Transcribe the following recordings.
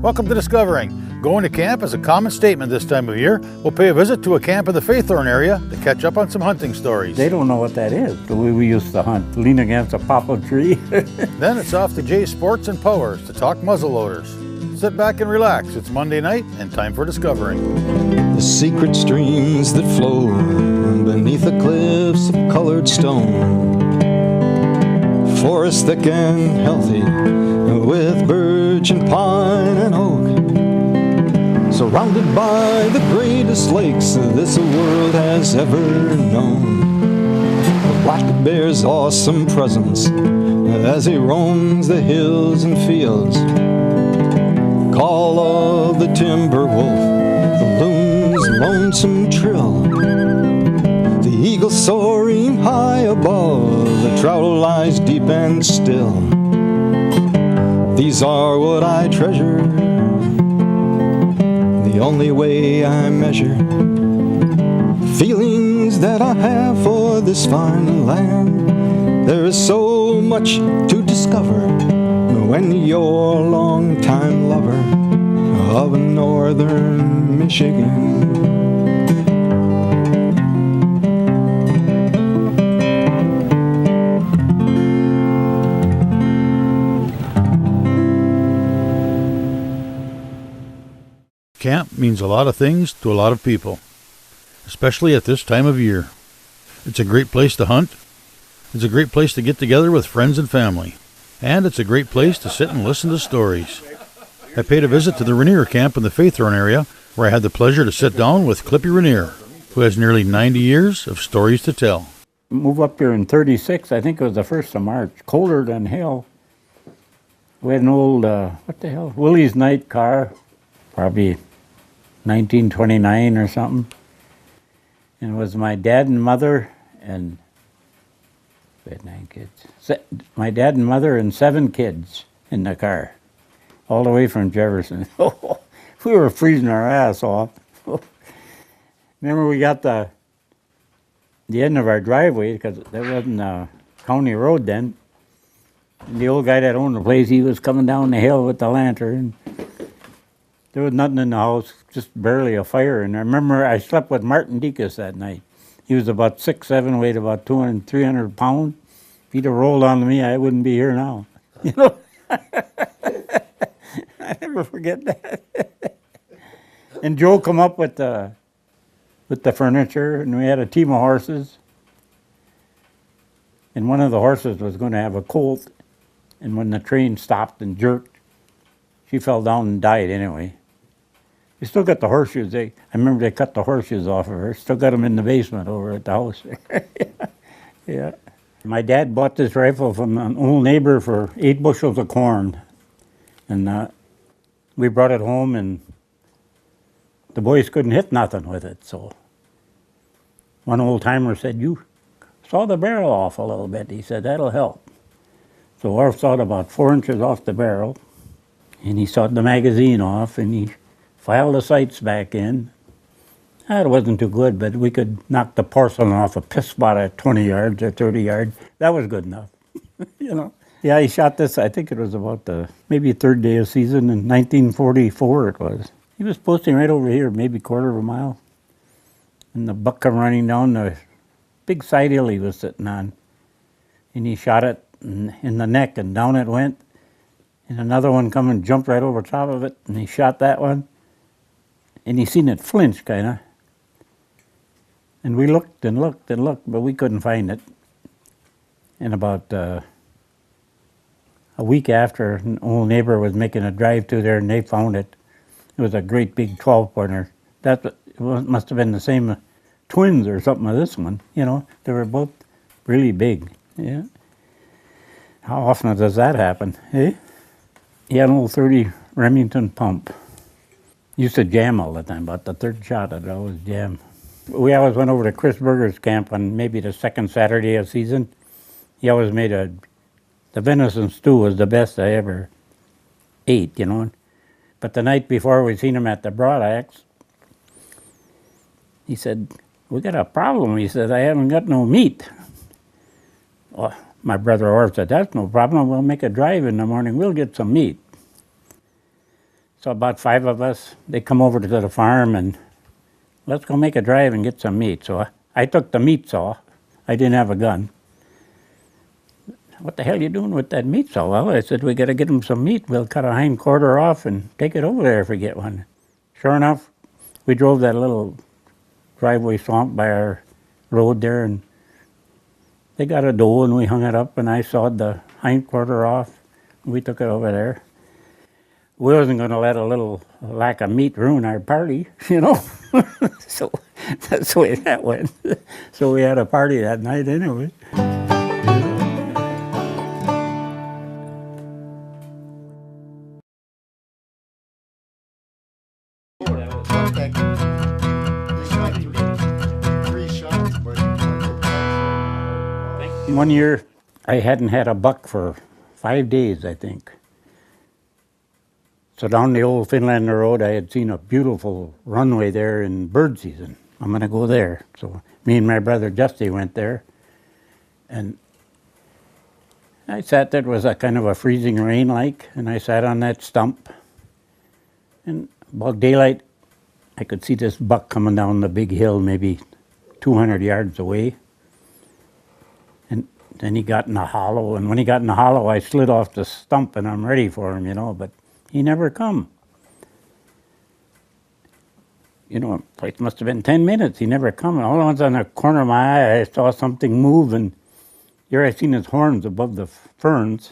Welcome to Discovering. Going to camp is a common statement this time of year. We'll pay a visit to a camp in the Faithorn area to catch up on some hunting stories. They don't know what that is, the way we used to hunt, lean against a poplar tree. Then it's off to Jay's Sports and Powers to talk muzzleloaders. Sit back and relax. It's Monday night and time for Discovering. The secret streams that flow beneath the cliffs of colored stone. Forest thick and healthy with birch and pine and oak. Surrounded by the greatest lakes this world has ever known. The black bear's awesome presence as he roams the hills and fields. Call of the timber wolf, the loon's lonesome trill. The eagle soaring high above, the trout lies deep and still. These are what I treasure, the only way I measure feelings that I have for this fine land. There is so much to discover when you're a long-time lover of northern Michigan. Camp means a lot of things to a lot of people, especially at this time of year. It's a great place to hunt. It's a great place to get together with friends and family. And it's a great place to sit and listen to stories. I paid a visit to the Renier Camp in the Faithorn area, where I had the pleasure to sit down with Clippy Renier, who has nearly 90 years of stories to tell. Moved up here in 36, I think it was the 1st of March, colder than hell. We had an old, Willie's night car, probably 1929 or something. And it was my dad and mother and we had 9 kids. My dad and mother and 7 kids in the car, all the way from Jefferson. We were freezing our ass off. Remember, we got the end of our driveway, because there wasn't a county road then. And the old guy that owned the place, he was coming down the hill with the lantern. There was nothing in the house, just barely a fire. And I remember I slept with Martin Deakus that night. He was about 6'7", weighed about 200, 300 pounds. If he'd have rolled onto me, I wouldn't be here now. You know? I never forget that. And Joe come up with the furniture, and we had a team of horses. And one of the horses was going to have a colt. And when the train stopped and jerked, she fell down and died anyway. We still got the horseshoes. I remember they cut the horseshoes off of her. Still got them in the basement over at the house. Yeah. My dad bought this rifle from an old neighbor for 8 bushels of corn. And we brought it home, and the boys couldn't hit nothing with it. So one old timer said, "You saw the barrel off a little bit." He said, "That'll help." So Orf sawed about 4 inches off the barrel, and he sawed the magazine off, and he filed the sights back in. It wasn't too good, but we could knock the porcelain off a piss spot at 20 yards or 30 yards. That was good enough, you know. Yeah, he shot this, I think it was about the maybe 3rd day of season in 1944 it was. He was posting right over here, maybe 1/4 of a mile. And the buck come running down the big side hill he was sitting on. And he shot it in the neck, and down it went. And another one come and jumped right over top of it, and he shot that one. And he seen it flinch, kind of. And we looked and looked and looked, but we couldn't find it. And about a week after, an old neighbor was making a drive through there, and they found it. It was a great big 12-pointer. It must have been the same twins or something of this one. You know, they were both really big. Yeah. How often does that happen, eh? He had an old 30 Remington pump. Used to jam all the time. About the 3rd shot, I'd always jam. We always went over to Chris Berger's camp on maybe the 2nd Saturday of season. He always made the venison stew was the best I ever ate, you know. But the night before we seen him at the Broad Axe, he said, "We got a problem." He said, "I haven't got no meat." Well, my brother Orv said, "That's no problem. We'll make a drive in the morning. We'll get some meat." So about 5 of us, they come over to the farm and let's go make a drive and get some meat. So I took the meat saw. I didn't have a gun. What the hell are you doing with that meat saw? Well, I said, we got to get him some meat. We'll cut a hind quarter off and take it over there if we get one. Sure enough, we drove that little driveway swamp by our road there, and they got a doe, and we hung it up, and I sawed the hind quarter off. We took it over there. We wasn't going to let a little lack of meat ruin our party, you know. So that's the way that went. So we had a party that night anyway. One year, I hadn't had a buck for 5 days, I think. So down the old Finlander Road, I had seen a beautiful runway there in bird season. I'm going to go there. So me and my brother Justy went there. And I sat there. It was a kind of a freezing rain like, and I sat on that stump. And about daylight, I could see this buck coming down the big hill, maybe 200 yards away. And then he got in a hollow, and when he got in the hollow, I slid off the stump, and I'm ready for him, you know, but he never come. You know, it must have been 10 minutes, he never come. And all at once on the corner of my eye, I saw something move, and here I seen his horns above the ferns,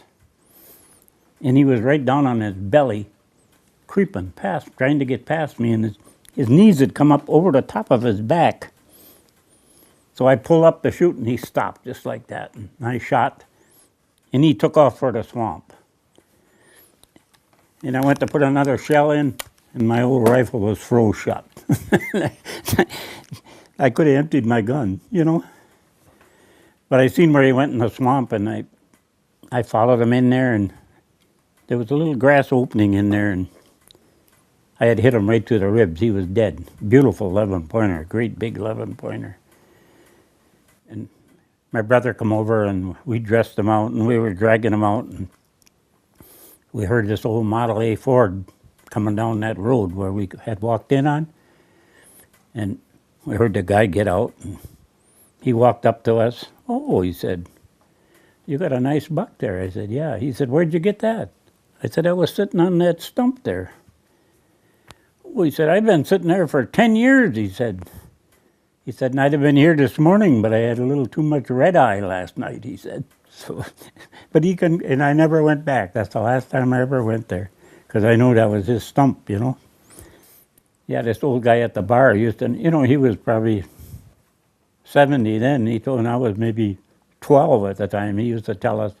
and he was right down on his belly, creeping past, trying to get past me, and his knees had come up over the top of his back. So I pulled up to shoot, and he stopped just like that. And I shot, and he took off for the swamp. And I went to put another shell in, and my old rifle was froze shut. I could have emptied my gun, you know. But I seen where he went in the swamp, and I followed him in there, and there was a little grass opening in there, and I had hit him right through the ribs. He was dead. Beautiful 11-pointer, great big 11-pointer. And my brother come over, and we dressed him out, and we were dragging him out, and we heard this old Model A Ford coming down that road where we had walked in on, and we heard the guy get out, and he walked up to us. Oh, he said, you got a nice buck there. I said, yeah. He said, where'd you get that? I said, I was sitting on that stump there. Oh, he said, I've been sitting there for 10 years, he said. He said, and I'd have been here this morning, but I had a little too much red eye last night, he said. So, but he couldn't, and I never went back. That's the last time I ever went there, because I knew that was his stump, you know. Yeah, this old guy at the bar used to, you know, he was probably 70 then. He told me I was maybe 12 at the time. He used to tell us,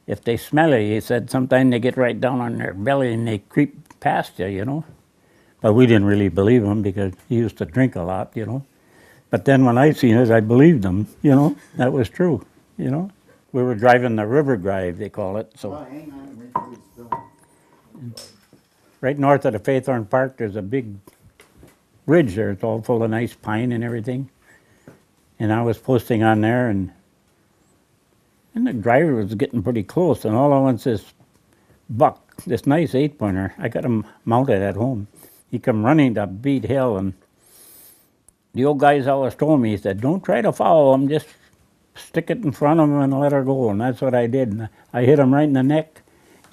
if they smell you, he said, sometimes they get right down on their belly and they creep past you, you know. But we didn't really believe him because he used to drink a lot, you know. But then when I seen it, I believed him, you know. That was true, you know. We were driving the river drive, they call it. So hang on, wait till it's done. right north of the Faithorn Park, there's a big ridge there. It's all full of nice pine and everything. And I was posting on there, and the driver was getting pretty close. And all at once, this buck, this nice 8-pointer, I got him mounted at home. He come running to Beat Hill, and the old guys always told me, he said, don't try to follow him, just stick it in front of him and let her go. And that's what I did. And I hit him right in the neck,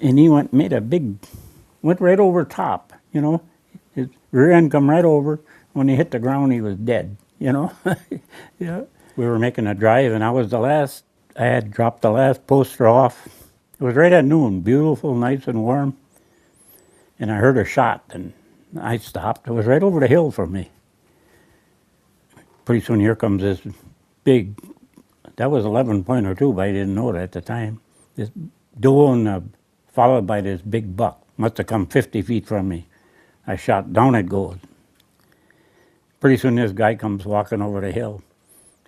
and he went right over top, you know. His rear end come right over. When he hit the ground, he was dead, you know. Yeah. We were making a drive, and I had dropped the last poster off. It was right at noon, beautiful, nice and warm. And I heard a shot, and I stopped. It was right over the hill from me. Pretty soon here comes this big, that was 11-pointer too, but I didn't know it at the time. This doe, and followed by this big buck. Must have come 50 feet from me. I shot, down it goes. Pretty soon this guy comes walking over the hill.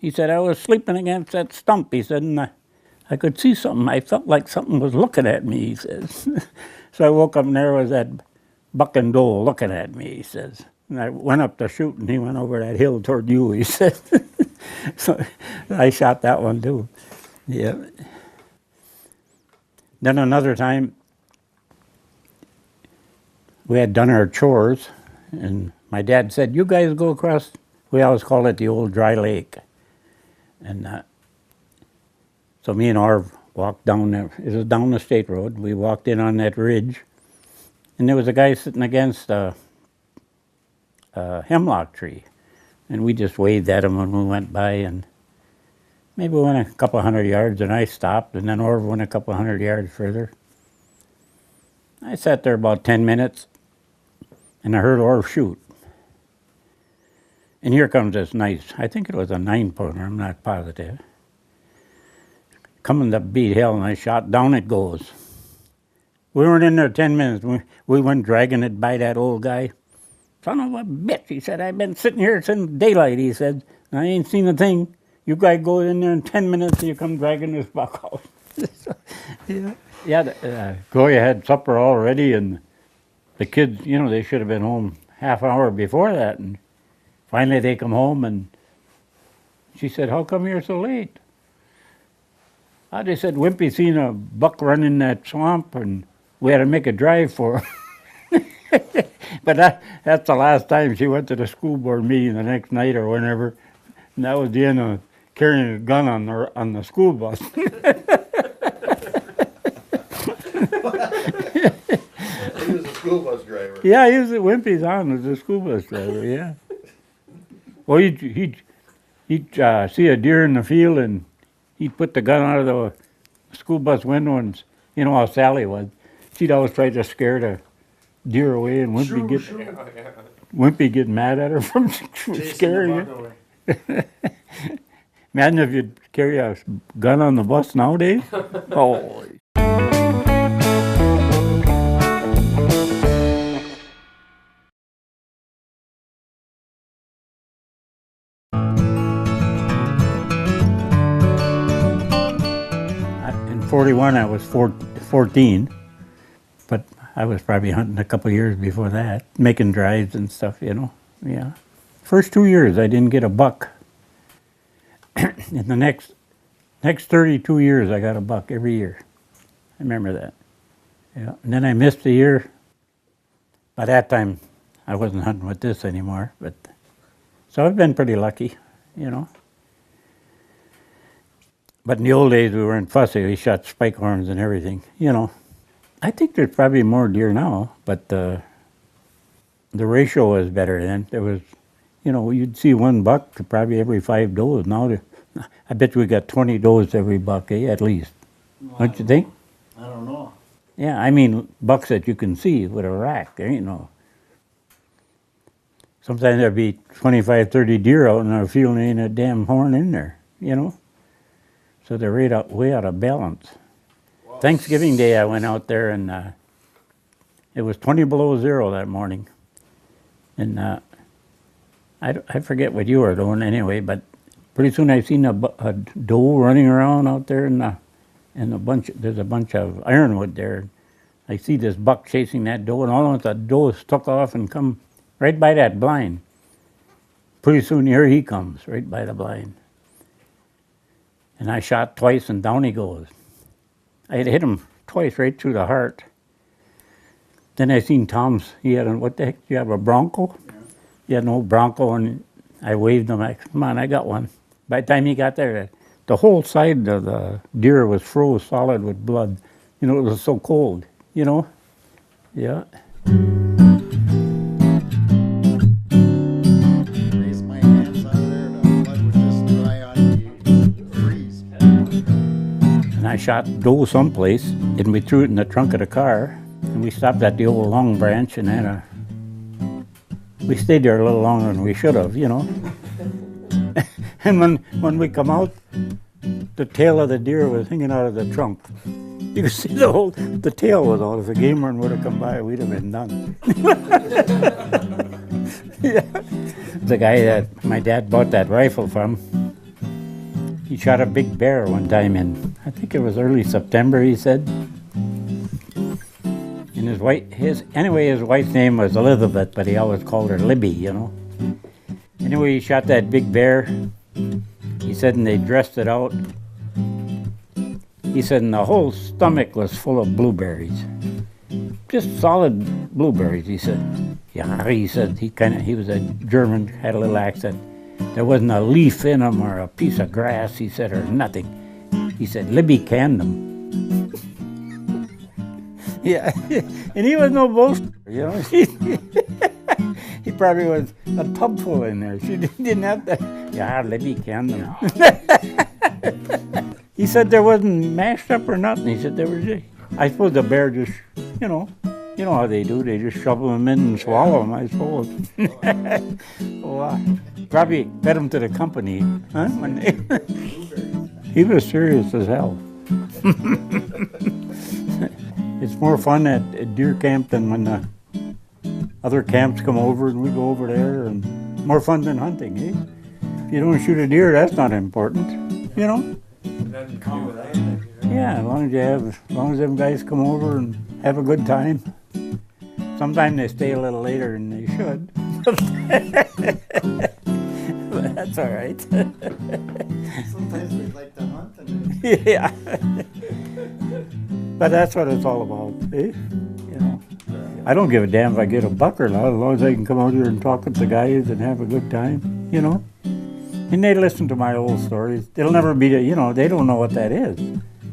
He said, I was sleeping against that stump, he said, and I could see something. I felt like something was looking at me, he says. So I woke up, and there was that buck and doe looking at me, he says. And I went up to shoot, and he went over that hill toward you, he said. So I shot that one too. Yeah. Then another time, we had done our chores, and my dad said, "You guys go across." We always called it the old dry lake. And so me and Arv walked down there. It was down the state road. We walked in on that ridge, and there was a guy sitting against a hemlock tree. And we just waved at him when we went by, and maybe we went a couple hundred yards, and I stopped, and then Orv went a couple hundred yards further. I sat there about 10 minutes, and I heard Orv shoot. And here comes this nice, I think it was a 9-pounder, I'm not positive. Coming to beat hell, and I shot, down it goes. We weren't in there 10 minutes. We went dragging it by that old guy. "Son of a bitch," he said, "I've been sitting here since daylight," he said. "I ain't seen a thing. You guys go in there in 10 minutes and you come dragging this buck out." Goya had supper all ready, and the kids, they should have been home half hour before that. And finally they come home, and she said, "How come you're so late?" They said, "Wimpy seen a buck run in that swamp, and we had to make a drive for her." But that's the last time she went to the school board meeting the next night or whenever. And that was the end of carrying a gun on the school bus. He was a school bus driver. Yeah, he was at Wimpy's on as a school bus driver, yeah. Well, he'd see a deer in the field, and he'd put the gun out of the school bus window, and you know how Sally was. She'd always try to scare the deer away, and Wimpy get mad at her from scaring it. Imagine if you'd carry a gun on the bus nowadays. Oh. In 41, I was 14, but I was probably hunting a couple of years before that, making drives and stuff, yeah. First 2 years, I didn't get a buck. In the next 32 years, I got a buck every year. I remember that. Yeah. And then I missed a year. By that time, I wasn't hunting with this anymore. But so I've been pretty lucky, But in the old days, we weren't fussy. We shot spike horns and everything, I think there's probably more deer now, but the ratio was better then. There was, you'd see one buck to probably every 5 does. Now, I bet we got 20 does every buck, at least. Well, Don't you think? I don't know. Yeah, I mean bucks that you can see with a rack. There ain't no. Sometimes there'd be 25, 30 deer out in our field and ain't a damn horn in there, So they're way out of balance. Wow. Thanksgiving Day, I went out there, and it was 20 below zero that morning. And I forget what you were doing anyway, but pretty soon I seen a doe running around out there, and there's a bunch of ironwood there. I see this buck chasing that doe, and all of a sudden the doe stuck off and come right by that blind. Pretty soon here he comes, right by the blind. And I shot twice, and down he goes. I had hit him twice right through the heart. Then I seen Tom's, he had what the heck, you have a Bronco? Yeah. He had an old Bronco, and I waved him, "Come on, I got one." By the time he got there, the whole side of the deer was froze solid with blood. It was so cold, Yeah. Raised my hands out of there, the blood was just dry on the trees. And I shot doe someplace, and we threw it in the trunk of the car, and we stopped at the old Long Branch, and we stayed there a little longer than we should have, And when we come out, the tail of the deer was hanging out of the trunk. You could see the tail was out. If a game warden would have come by, we'd have been done. Yeah. The guy that my dad bought that rifle from, he shot a big bear one time I think it was early September, he said. And his wife's name was Elizabeth, but he always called her Libby, Anyway, he shot that big bear. He said, and they dressed it out. He said, and the whole stomach was full of blueberries. just solid blueberries, he said. Yeah, he said he was a German, had a little accent. There wasn't a leaf in them or a piece of grass, he said, or nothing. He said, Libby canned them. Yeah, and he was no boaster, you know. He probably was a tub full in there. She didn't have to. Yeah, Libby canned them. He said there wasn't mashed up or nothing. He said there was just, I suppose the bear just, you know how they do. They just shovel them in and swallow them, I suppose. Well, probably fed them to the company, huh? He was serious as hell. It's more fun at deer camp than when the other camps come over and we go over there, and more fun than hunting, eh? If you don't shoot a deer, that's not important, you know? Yeah, as long as them guys come over and have a good time. Sometimes they stay a little later than they should. But that's all right. Sometimes we like to hunt and Yeah. But that's what it's all about, eh? You know. I don't give a damn if I get a buck or not, as long as I can come out here and talk with the guys and have a good time, you know. And they listen to my old stories. They'll never be, they don't know what that is,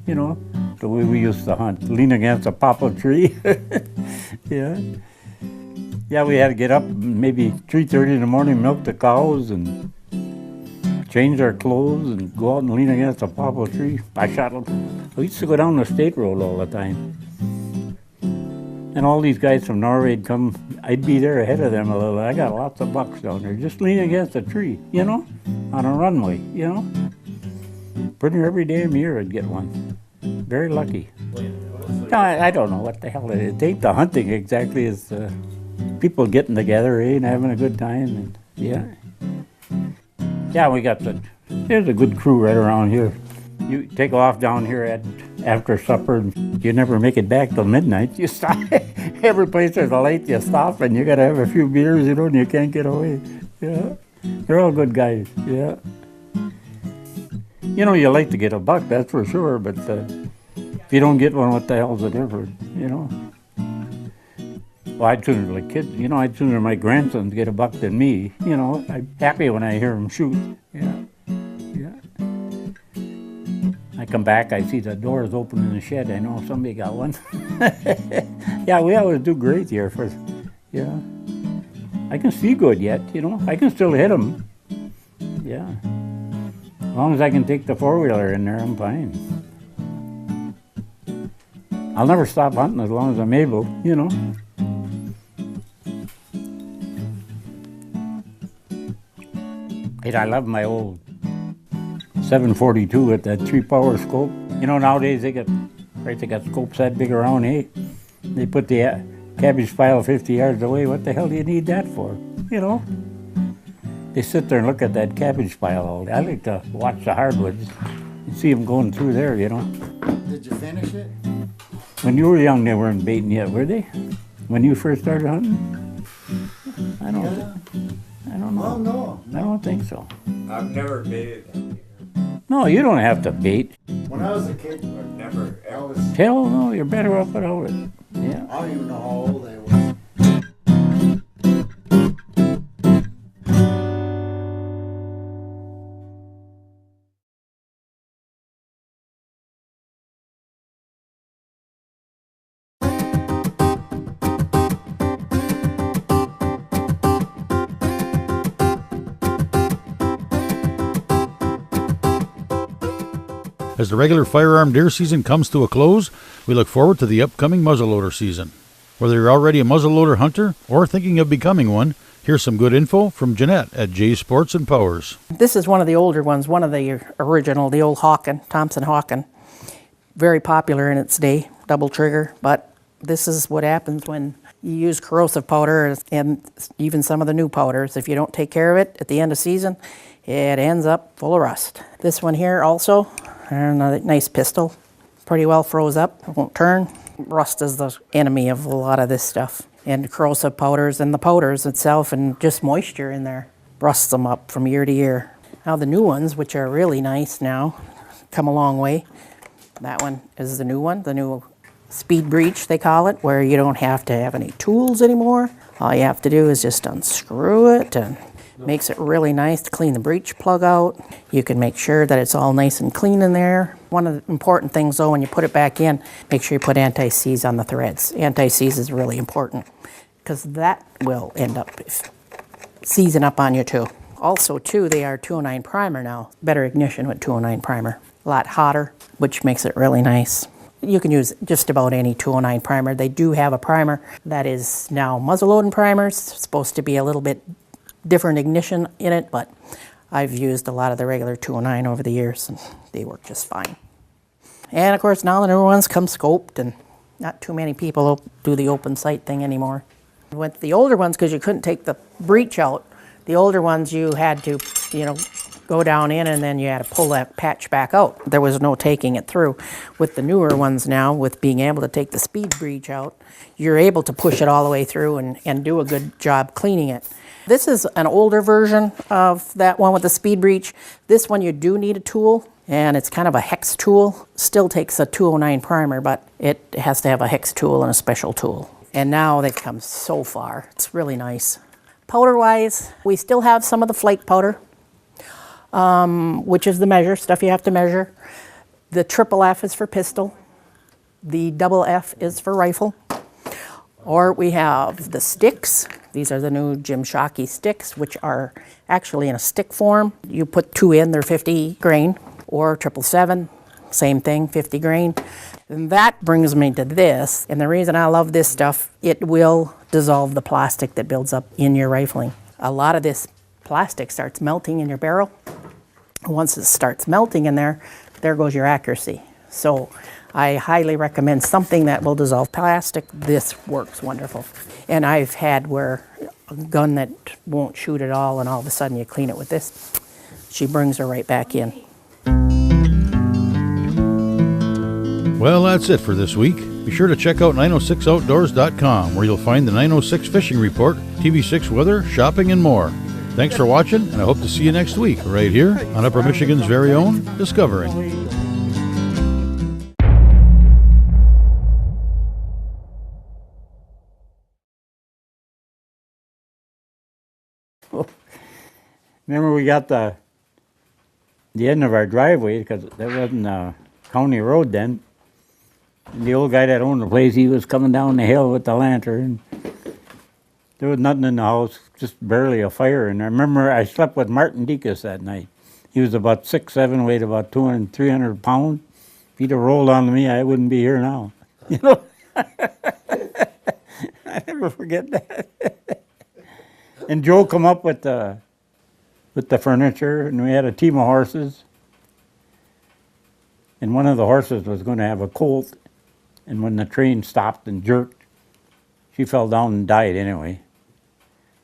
you know, the way we used to hunt, lean against a poplar tree. Yeah. Yeah, we had to get up maybe 3:30 in the morning, milk the cows, and change our clothes, and go out and lean against a poplar tree. We used to go down the state road all the time. And all these guys from Norway would come, I'd be there ahead of them a little. I got lots of bucks down there, just leaning against a tree, you know, on a runway, you know. Pretty near every damn year I'd get one. Very lucky. No, I don't know what the hell it is. It ain't the hunting exactly, it's people getting together, eh, and having a good time, and yeah. Yeah, there's a good crew right around here. You take off down here after supper, and you never make it back till midnight. You stop. Every place there's a light, you stop, and you got to have a few beers, you know, and you can't get away. Yeah, they're all good guys. Yeah. You know, you like to get a buck, that's for sure, but if you don't get one, what the hell's the difference, you know? Well, I'd sooner, like kids, you know, I'd sooner my grandsons get a buck than me, you know. I'm happy when I hear them shoot. Yeah. I come back, I see the doors open in the shed, I know somebody got one. Yeah, we always do great here yeah. I can see good yet, you know, I can still hit them. Yeah. As long as I can take the four-wheeler in there, I'm fine. I'll never stop hunting as long as I'm able, you know. And I love my old 742 with that 3-power scope. You know, nowadays they got scopes that big around, eh? They put the cabbage pile 50 yards away. What the hell do you need that for? You know? They sit there and look at that cabbage pile all day. I like to watch the hardwoods and see them going through there, you know. Did you finish it? When you were young, they weren't baiting yet, were they? When you first started hunting? I don't know. Well, no. I don't think so. I've never baited them. No, you don't have to bait. When I was a kid, Never, I ever. was, Hell no, you're better off without it. Yeah. I don't even know how old I was. As the regular firearm deer season comes to a close, we look forward to the upcoming muzzleloader season. Whether you're already a muzzleloader hunter or thinking of becoming one, here's some good info from Jeanette at J Sports and Powers. This is one of the older ones, one of the original, the old Hawken, Thompson Hawken. Very popular in its day, double trigger, but this is what happens when you use corrosive powder and even some of the new powders. If you don't take care of it at the end of season, it ends up full of rust. This one here also, another nice pistol, pretty well froze up, it won't turn. Rust is the enemy of a lot of this stuff. And corrosive powders and the powders itself and just moisture in there rusts them up from year to year. Now the new ones, which are really nice now, come a long way. That one is the new one, the new speed breech, they call it, where you don't have to have any tools anymore. All you have to do is just unscrew it, and makes it really nice to clean the breech plug out. You can make sure that it's all nice and clean in there. One of the important things though, when you put it back in, make sure you put anti-seize on the threads. Anti-seize is really important because that will end up seizing up on you too. Also too, they are 209 primer now. Better ignition with 209 primer. A lot hotter, which makes it really nice. You can use just about any 209 primer. They do have a primer that is now muzzleloading primers. It's supposed to be a little bit different ignition in it, but I've used a lot of the regular 209 over the years and they work just fine. And of course now the newer ones come scoped, and not too many people do the open sight thing anymore. With the older ones, because you couldn't take the breech out, the older ones you had to, go down in and then you had to pull that patch back out. There was no taking it through. With the newer ones now, with being able to take the speed breech out, you're able to push it all the way through and do a good job cleaning it. This is an older version of that one with the speed breech. This one you do need a tool, and it's kind of a hex tool. Still takes a 209 primer, but it has to have a hex tool and a special tool. And now they've come so far. It's really nice. Powder-wise, we still have some of the flake powder, which is the measure, stuff you have to measure. The triple F is for pistol. The double F is for rifle. Or we have the sticks. These are the new Jim Shockey sticks, which are actually in a stick form. You put 2 in, they're 50 grain. Or 777, same thing, 50 grain. And that brings me to this. And the reason I love this stuff, it will dissolve the plastic that builds up in your rifling. A lot of this plastic starts melting in your barrel. Once it starts melting in there, there goes your accuracy. So I highly recommend something that will dissolve plastic. This works wonderful. And I've had where a gun that won't shoot at all, and all of a sudden you clean it with this, she brings her right back in. Well, that's it for this week. Be sure to check out 906outdoors.com, where you'll find the 906 Fishing Report, TV6 weather, shopping, and more. Thanks for watching, and I hope to see you next week, right here on Upper Michigan's very own Discovering. Remember, we got the end of our driveway, because there wasn't a county road then. And the old guy that owned the place, he was coming down the hill with the lantern. There was nothing in the house, just barely a fire. And I remember I slept with Martin Dekas that night. He was about 6'7", weighed about 200, 300 pounds. If he'd have rolled onto me, I wouldn't be here now. I never forget that. And Joe come up with the furniture, and we had a team of horses. And one of the horses was going to have a colt, and when the train stopped and jerked, she fell down and died anyway.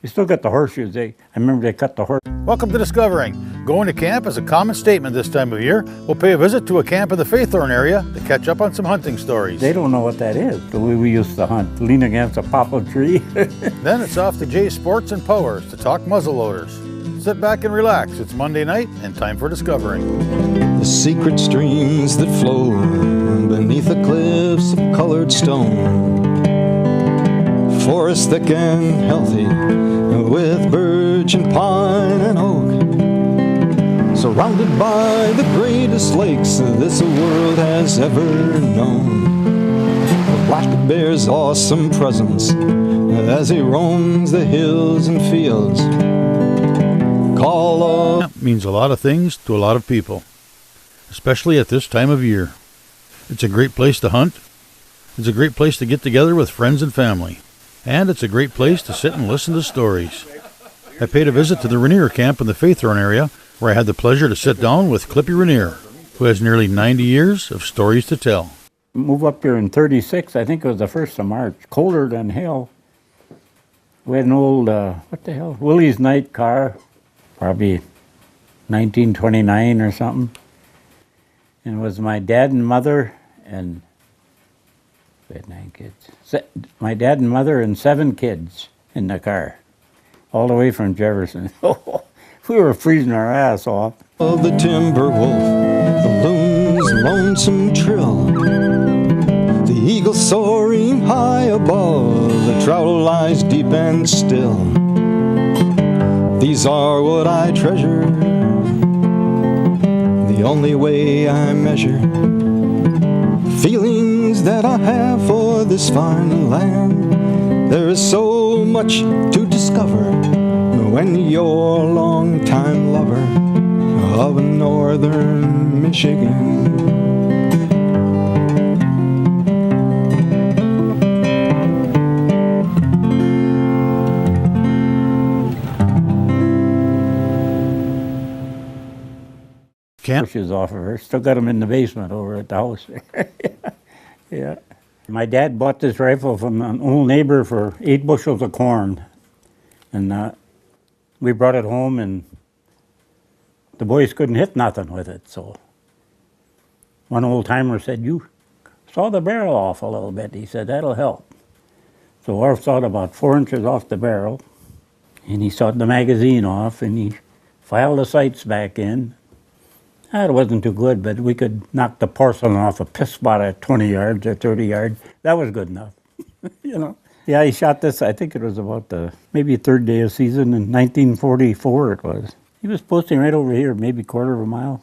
We still got the horseshoes. I remember they cut the horse. Welcome to Discovering. Going to camp is a common statement this time of year. We'll pay a visit to a camp in the Faithorn area to catch up on some hunting stories. They don't know what that is, the way we used to hunt. Lean against a poplar tree. Then it's off to Jay's Sports and Powers to talk muzzleloaders. Sit back and relax. It's Monday night and time for Discovering. The secret streams that flow beneath the cliffs of colored stone. Forests thick and healthy with birch and pine and oak. Surrounded by the greatest lakes this world has ever known. The black bear's awesome presence as he roams the hills and fields. Call of Means a lot of things to a lot of people, especially at this time of year. It's a great place to hunt. It's a great place to get together with friends and family. And it's a great place to sit and listen to stories. I paid a visit to the Renier Camp in the Faithorn area, where I had the pleasure to sit down with Clippy Renier, who has nearly 90 years of stories to tell. Move up here in 36, I think it was the 1st of March, colder than hell. We had an old, Willie's night car, probably 1929 or something. And it was my dad and mother and we had 9 kids. My dad and mother and 7 kids in the car, all the way from Jefferson. We were freezing our ass off. Of the timber wolf, the loon's lonesome trill, the eagle soaring high above, the trout lies deep and still. These are what I treasure, the only way I measure feelings that I have for this fine land. There is so much to discover when you're a long-time lover of northern Michigan. Camp? Horseshoes off of her. Still got them in the basement over at the house. Yeah. My dad bought this rifle from an old neighbor for 8 bushels of corn. And we brought it home, and the boys couldn't hit nothing with it. So one old timer said, "You saw the barrel off a little bit." He said, "That'll help." So Orf sawed about 4 inches off the barrel, and he sawed the magazine off, and he filed the sights back in. It wasn't too good, but we could knock the porcelain off a piss spot at 20 yards or 30 yards. That was good enough, you know. Yeah, he shot this, I think it was about the maybe 3rd day of season in 1944 it was. He was posting right over here, maybe 1/4 of a mile.